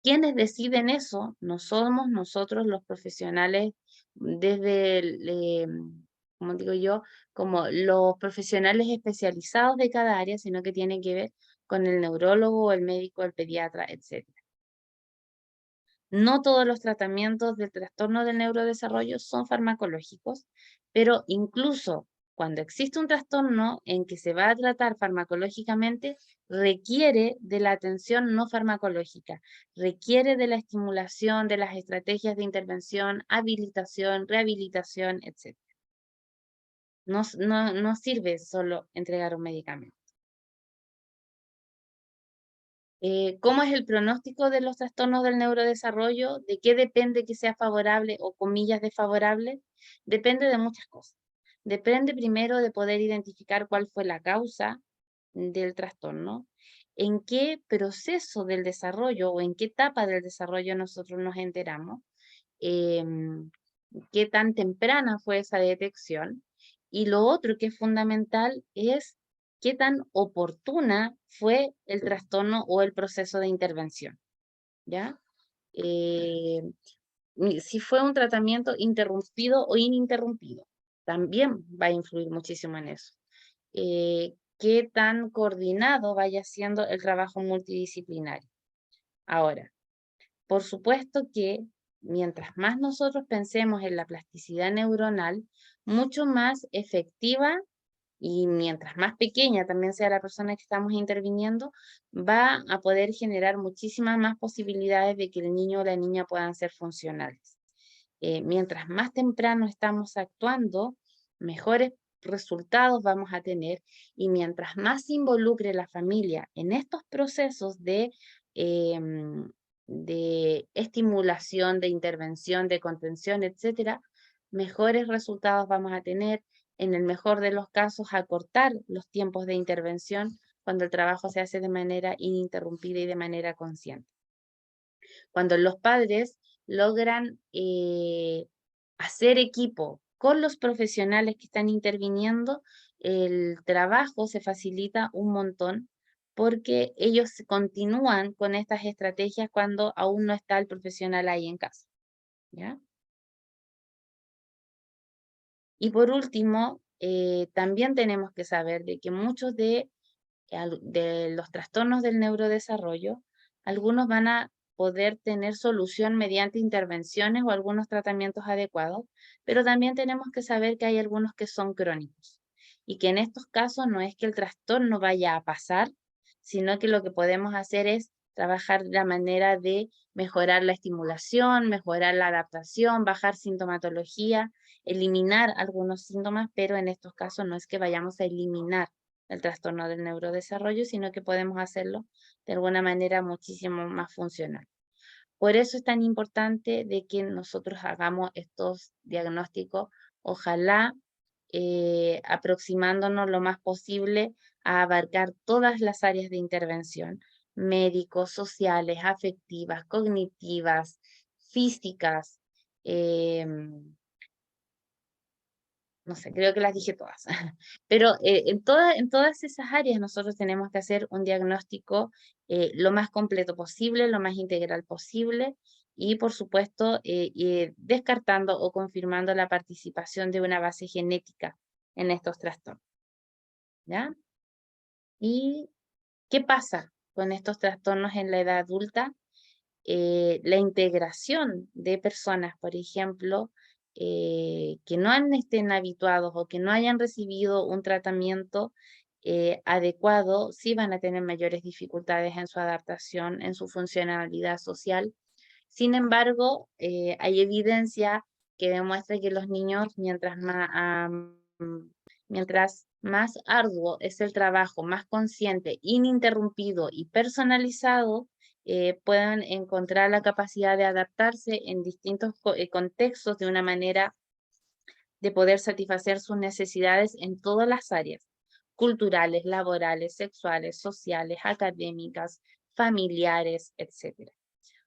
Quienes deciden eso no somos nosotros los profesionales desde como digo yo, como los profesionales especializados de cada área, sino que tiene que ver con el neurólogo, el médico, el pediatra, etc. No todos los tratamientos del trastorno del neurodesarrollo son farmacológicos, pero incluso cuando existe un trastorno en que se va a tratar farmacológicamente, requiere de la atención no farmacológica, requiere de la estimulación de las estrategias de intervención, habilitación, rehabilitación, etc. No sirve solo entregar un medicamento. ¿Cómo es el pronóstico de los trastornos del neurodesarrollo? ¿De qué depende que sea favorable o comillas desfavorable? Depende de muchas cosas. Depende primero de poder identificar cuál fue la causa del trastorno, en qué proceso del desarrollo o en qué etapa del desarrollo nosotros nos enteramos, em, qué tan temprana fue esa detección. Y lo otro que es fundamental es qué tan oportuna fue el trastorno o el proceso de intervención, ¿ya? Eh, si fue un tratamiento interrumpido o ininterrumpido, también va a influir muchísimo en eso. Qué tan coordinado vaya siendo el trabajo multidisciplinario. Ahora, por supuesto que mientras más nosotros pensemos en la plasticidad neuronal, mucho más efectiva y mientras más pequeña también sea la persona que estamos interviniendo, va a poder generar muchísimas más posibilidades de que el niño o la niña puedan ser funcionales. Mientras más temprano estamos actuando, mejores resultados vamos a tener y mientras más se involucre la familia en estos procesos de estimulación, de intervención, de contención, etcétera, mejores resultados vamos a tener. En el mejor de los casos, acortar los tiempos de intervención cuando el trabajo se hace de manera ininterrumpida y de manera consciente. Cuando los padres logran hacer equipo con los profesionales que están interviniendo, el trabajo se facilita un montón porque ellos continúan con estas estrategias cuando aún no está el profesional ahí en casa. ¿Ya? Y por último, también tenemos que saber de que muchos de los trastornos del neurodesarrollo, algunos van a poder tener solución mediante intervenciones o algunos tratamientos adecuados, pero también tenemos que saber que hay algunos que son crónicos y que en estos casos no es que el trastorno vaya a pasar, sino que lo que podemos hacer es trabajar la manera de mejorar la estimulación, mejorar la adaptación, bajar sintomatología, eliminar algunos síntomas, pero en estos casos no es que vayamos a eliminar el trastorno del neurodesarrollo, sino que podemos hacerlo de alguna manera muchísimo más funcional. Por eso es tan importante de que nosotros hagamos estos diagnósticos, ojalá aproximándonos lo más posible a abarcar todas las áreas de intervención, médicos, sociales, afectivas, cognitivas, físicas, no sé, creo que las dije todas. Pero en todas esas áreas nosotros tenemos que hacer un diagnóstico lo más completo posible, lo más integral posible y por supuesto descartando o confirmando la participación de una base genética en estos trastornos. ¿Ya? ¿Y qué pasa con estos trastornos en la edad adulta? La integración de personas, por ejemplo, que no estén habituados o que no hayan recibido un tratamiento adecuado, sí van a tener mayores dificultades en su adaptación, en su funcionalidad social. Sin embargo, hay evidencia que demuestra que los niños, mientras más arduo es el trabajo, más consciente, ininterrumpido y personalizado, puedan encontrar la capacidad de adaptarse en distintos contextos de una manera de poder satisfacer sus necesidades en todas las áreas, culturales, laborales, sexuales, sociales, académicas, familiares, etc.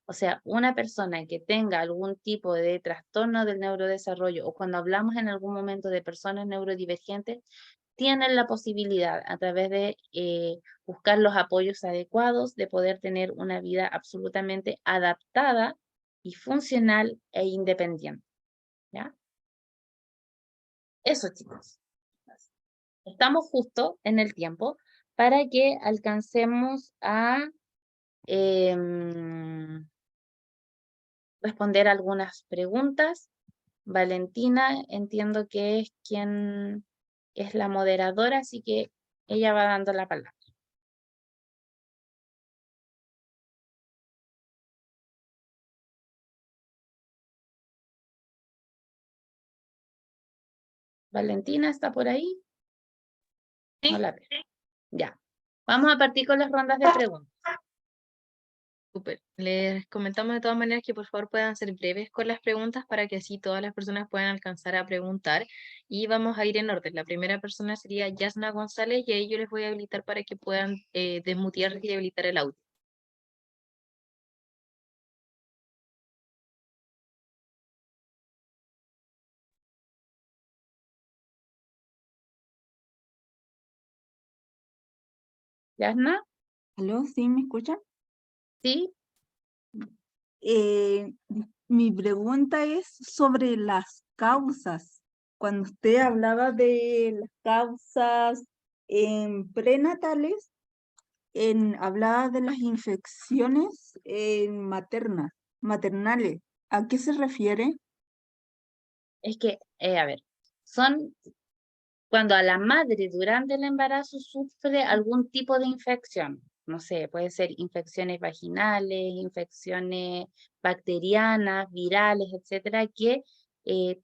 O sea, una persona que tenga algún tipo de trastorno del neurodesarrollo o cuando hablamos en algún momento de personas neurodivergentes, tienen la posibilidad a través de buscar los apoyos adecuados de poder tener una vida absolutamente adaptada y funcional e independiente. ¿Ya? Eso, chicos. Estamos justo en el tiempo para que alcancemos a responder algunas preguntas. Valentina, entiendo que es quien es la moderadora, así que ella va dando la palabra. Valentina, ¿está por ahí? No la veo. Ya. Vamos a partir con las rondas de preguntas. Súper. Les comentamos de todas maneras que por favor puedan ser breves con las preguntas para que así todas las personas puedan alcanzar a preguntar. Y vamos a ir en orden. La primera persona sería Yasna González y ahí yo les voy a habilitar para que puedan desmutear y habilitar el audio. ¿Yasna? ¿Aló? ¿Sí me escuchan? ¿Sí? Eh, Mi pregunta es sobre las causas. Cuando usted hablaba de las causas prenatales, hablaba de las infecciones maternales. ¿A qué se refiere? Es que, a ver, son cuando a la madre durante el embarazo sufre algún tipo de infección. No sé, puede ser infecciones vaginales, infecciones bacterianas, virales, etcétera, que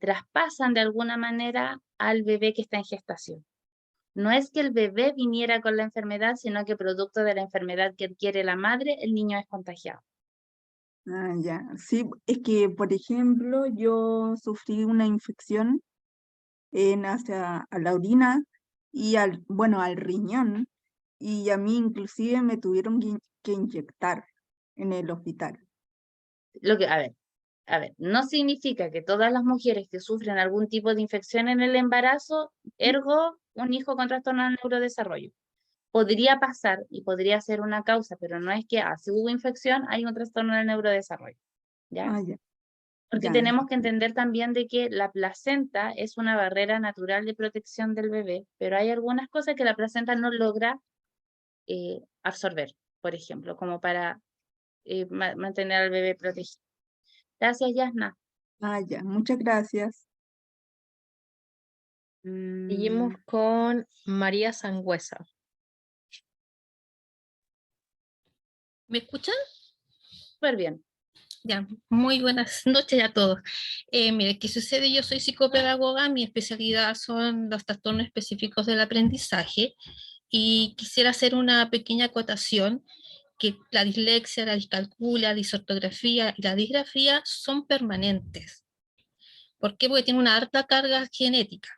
traspasan de alguna manera al bebé que está en gestación. No es que el bebé viniera con la enfermedad, sino que producto de la enfermedad que adquiere la madre, el niño es contagiado. Ah, ya. Sí, es que, por ejemplo, yo sufrí una infección hacia a la orina y al riñón, y a mí inclusive me tuvieron que inyectar en el hospital. A ver, no significa que todas las mujeres que sufren algún tipo de infección en el embarazo, ergo un hijo con trastorno del neurodesarrollo. Podría pasar y podría ser una causa, pero no es que si hubo infección, hay un trastorno del neurodesarrollo. ¿Ya? Ah, ya. Porque Ya. tenemos que entender también de que la placenta es una barrera natural de protección del bebé, pero hay algunas cosas que la placenta no logra absorber, por ejemplo, como para mantener al bebé protegido. Gracias, Yasna. Ah, ya. Muchas gracias. Seguimos con María Sangüesa. ¿Me escuchan? Súper bien. Ya, muy buenas noches a todos. Mire, ¿qué sucede? Yo soy psicopedagoga, mi especialidad son los trastornos específicos del aprendizaje y quisiera hacer una pequeña acotación que la dislexia, la discalculia, la disortografía y la disgrafía son permanentes. ¿Por qué? Porque tienen una alta carga genética.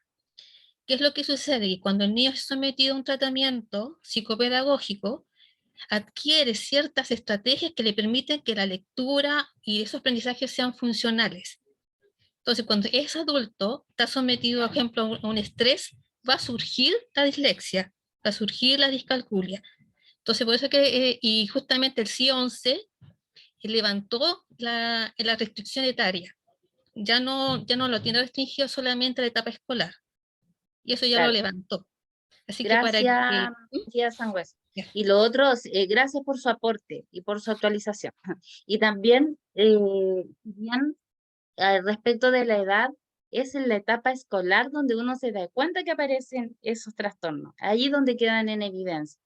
¿qué es lo que sucede? Y cuando el niño es sometido a un tratamiento psicopedagógico, adquiere ciertas estrategias que le permiten que la lectura y esos aprendizajes sean funcionales. Entonces, cuando es adulto, está sometido, por ejemplo, a un estrés, va a surgir la dislexia, va a surgir la discalculia. Entonces, por eso que, y justamente el CIE-11 levantó la restricción etaria. Ya no lo tiene restringido solamente a la etapa escolar. Y eso ya lo Claro. levantó. Así que para Gracias, que... Matías Sangüesa. Ya. Y lo otro, gracias por su aporte y por su actualización. Y también, bien, respecto de la edad, es en la etapa escolar donde uno se da cuenta que aparecen esos trastornos, ahí donde quedan en evidencia.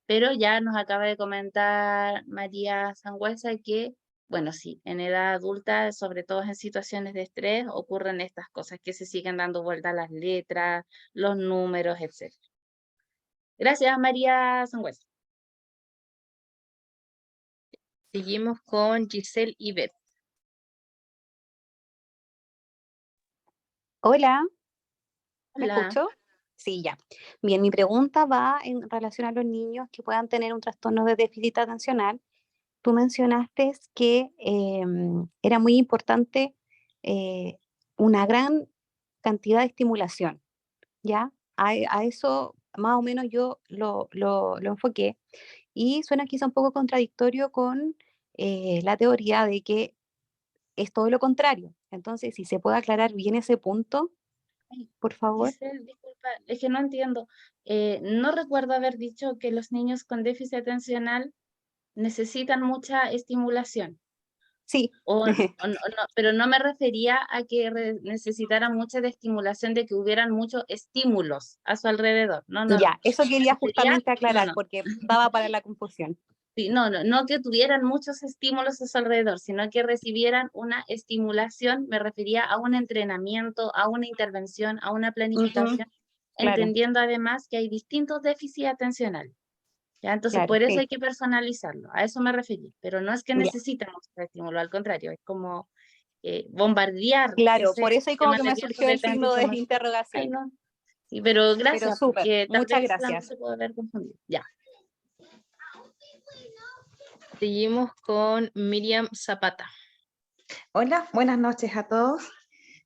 Pero ya nos acaba de comentar María Sangüesa que, bueno, sí, en edad adulta, sobre todo en situaciones de estrés, ocurren estas cosas, que se siguen dando vuelta las letras, los números, etc. Gracias, María Sangüesa. Seguimos con Giselle y Beth. Hola, ¿me Hola. escucho? Sí, ya. Bien, mi pregunta va en relación a los niños que puedan tener un trastorno de déficit atencional. Tú mencionaste que era muy importante eh, una gran cantidad de estimulación, ¿ya? A eso más o menos yo lo enfoqué y suena quizá un poco contradictorio con la teoría de que es todo lo contrario. Entonces, si se puede aclarar bien ese punto, Ay, por favor. Giselle, disculpa, es que no entiendo. No recuerdo haber dicho que los niños con déficit atencional necesitan mucha estimulación. Sí, Pero no me refería a que necesitaran mucha de estimulación, de que hubieran muchos estímulos a su alrededor. No, no, no. ya, eso Me quería refería, justamente no, aclarar no. porque daba para la confusión. Sí, no, no, no que tuvieran muchos estímulos a su alrededor, sino que recibieran una estimulación, me refería a un entrenamiento, a una intervención, a una Ujú, planificación, claro, entendiendo además que hay distintos déficits atencionales. ¿Ya? Entonces, claro, por eso sí, hay que personalizarlo, a eso me referí, pero no es que ya. necesiten mucho estímulo, al contrario, es como bombardear Claro, ese por eso ahí como sistema que me nervioso surgió de el signo de transición. Ay, interrogación. no, sí, pero Pero gracias, súper, porque tal muchas vez solamente gracias. se puede haber confundido. Ya. Seguimos con Miriam Zapata. Hola, buenas noches a todos.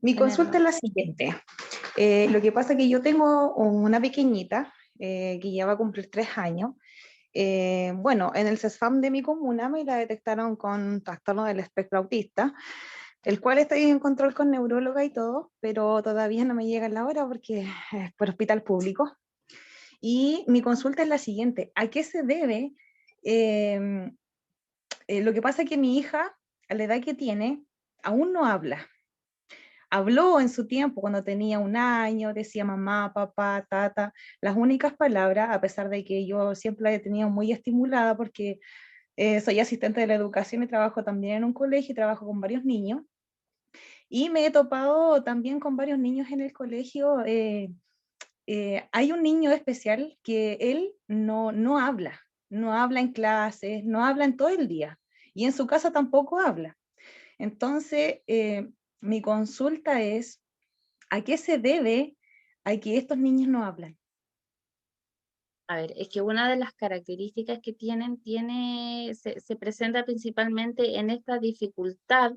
Mi Buenas consulta es la noches. siguiente. Lo que pasa es que yo tengo una pequeñita que ya va a cumplir 3 años. Bueno, en el CESFAM de mi comuna me la detectaron con trastorno del espectro autista, el cual estoy en control con neuróloga y todo, pero todavía no me llega la hora porque es por hospital público. Y mi consulta es la siguiente. ¿A qué se debe? Eh, lo que pasa es que mi hija, a la edad que tiene, aún no habla. Habló en su tiempo, cuando tenía 1 año, decía mamá, papá, tata, las únicas palabras, a pesar de que yo siempre la he tenido muy estimulada porque soy asistente de la educación y trabajo también en un colegio y trabajo con varios niños. Y me he topado también con varios niños en el colegio. Hay un niño especial que él no habla, no habla en clases, no habla en todo el día y en su casa tampoco habla. Entonces, mi consulta es, ¿a qué se debe a que estos niños no hablan? A ver, es que una de las características que tienen, se presenta principalmente en esta dificultad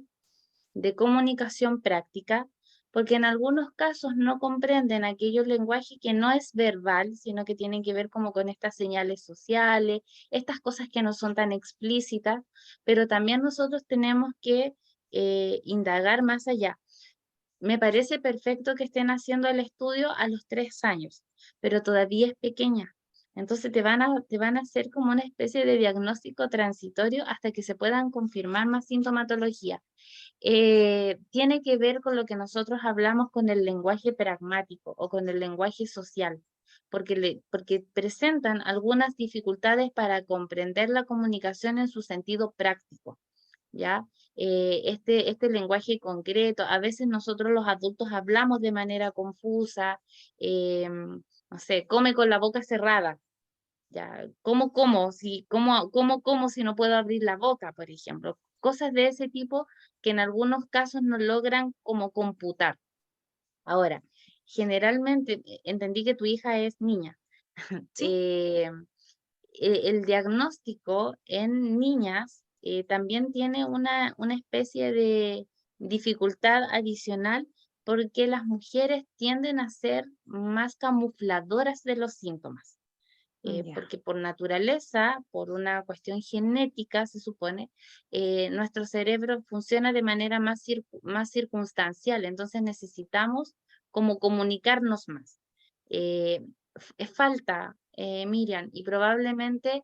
de comunicación práctica, porque en algunos casos no comprenden aquellos lenguajes que no es verbal, sino que tienen que ver como con estas señales sociales, estas cosas que no son tan explícitas, pero también nosotros tenemos que indagar más allá. Me parece perfecto que estén haciendo el estudio a los 3 años, pero todavía es pequeña. Entonces te van a hacer como una especie de diagnóstico transitorio hasta que se puedan confirmar más sintomatología. Tiene que ver con lo que nosotros hablamos con el lenguaje pragmático o con el lenguaje social, porque presentan algunas dificultades para comprender la comunicación en su sentido práctico, ¿ya? Este lenguaje concreto, a veces nosotros los adultos hablamos de manera confusa, no sé, come con la boca cerrada, ¿ya? ¿Cómo si no puedo abrir la boca, por ejemplo? Cosas de ese tipo que en algunos casos no logran como computar. Ahora, generalmente, entendí que tu hija es niña. El diagnóstico en niñas también tiene una especie de dificultad adicional porque las mujeres tienden a ser más camufladoras de los síntomas. Ya. Porque por naturaleza, por una cuestión genética, se supone, nuestro cerebro funciona de manera más circunstancial, entonces necesitamos como comunicarnos más. Es falta, Miriam, y probablemente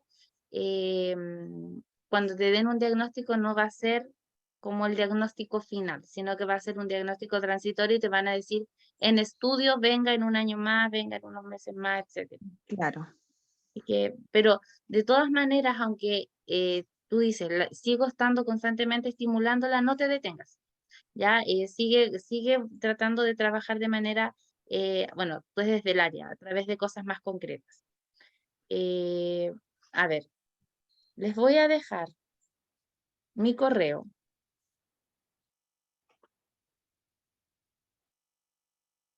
cuando te den un diagnóstico no va a ser como el diagnóstico final, sino que va a ser un diagnóstico transitorio y te van a decir en estudio, venga en un año más, venga en unos meses más, etc. Claro. Pero de todas maneras, aunque tú dices, sigo estando constantemente estimulándola, no te detengas, ¿ya? Sigue tratando de trabajar de manera, bueno, pues desde el área, a través de cosas más concretas. A ver, les voy a dejar mi correo.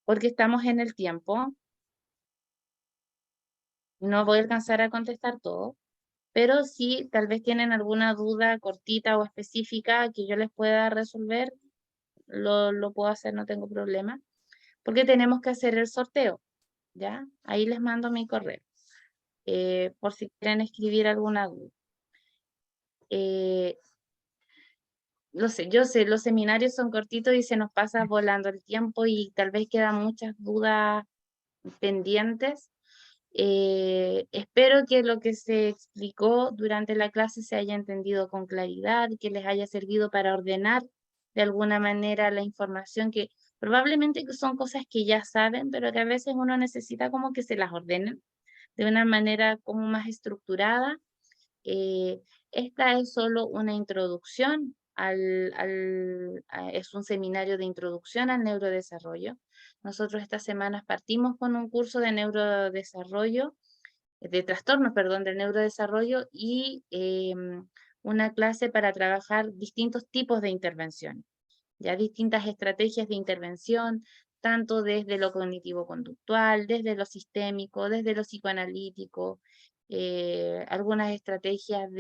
Porque estamos en el tiempo. No voy a alcanzar a contestar todo. Pero si tal vez tienen alguna duda cortita o específica que yo les pueda resolver, lo puedo hacer, no tengo problema. Porque tenemos que hacer el sorteo, ¿ya? Ahí les mando mi correo, por si quieren escribir alguna duda. Yo sé, los seminarios son cortitos y se nos pasa volando el tiempo y tal vez quedan muchas dudas pendientes. Espero que lo que se explicó durante la clase se haya entendido con claridad, que les haya servido para ordenar de alguna manera la información que probablemente son cosas que ya saben, pero que a veces uno necesita como que se las ordenen de una manera como más estructurada. Esta es solo una introducción es un seminario de introducción al neurodesarrollo. Nosotros estas semanas partimos con un curso de neurodesarrollo, de trastornos, perdón, del neurodesarrollo y una clase para trabajar distintos tipos de intervención, ya distintas estrategias de intervención, tanto desde lo cognitivo-conductual, desde lo sistémico, desde lo psicoanalítico, algunas estrategias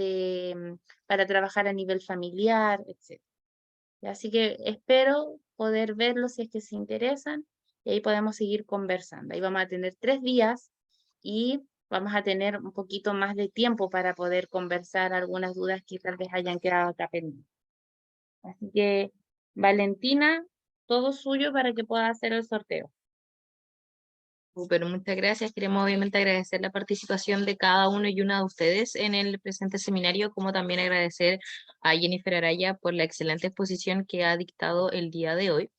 para trabajar a nivel familiar, etc. Así que espero poder verlos si es que se interesan y ahí podemos seguir conversando. Ahí vamos a tener 3 días y vamos a tener un poquito más de tiempo para poder conversar algunas dudas que tal vez hayan quedado acá pendientes. Así que, Valentina, todo suyo para que pueda hacer el sorteo. Súper, muchas gracias. Queremos obviamente agradecer la participación de cada uno y una de ustedes en el presente seminario, como también agradecer a Jennifer Araya por la excelente exposición que ha dictado el día de hoy.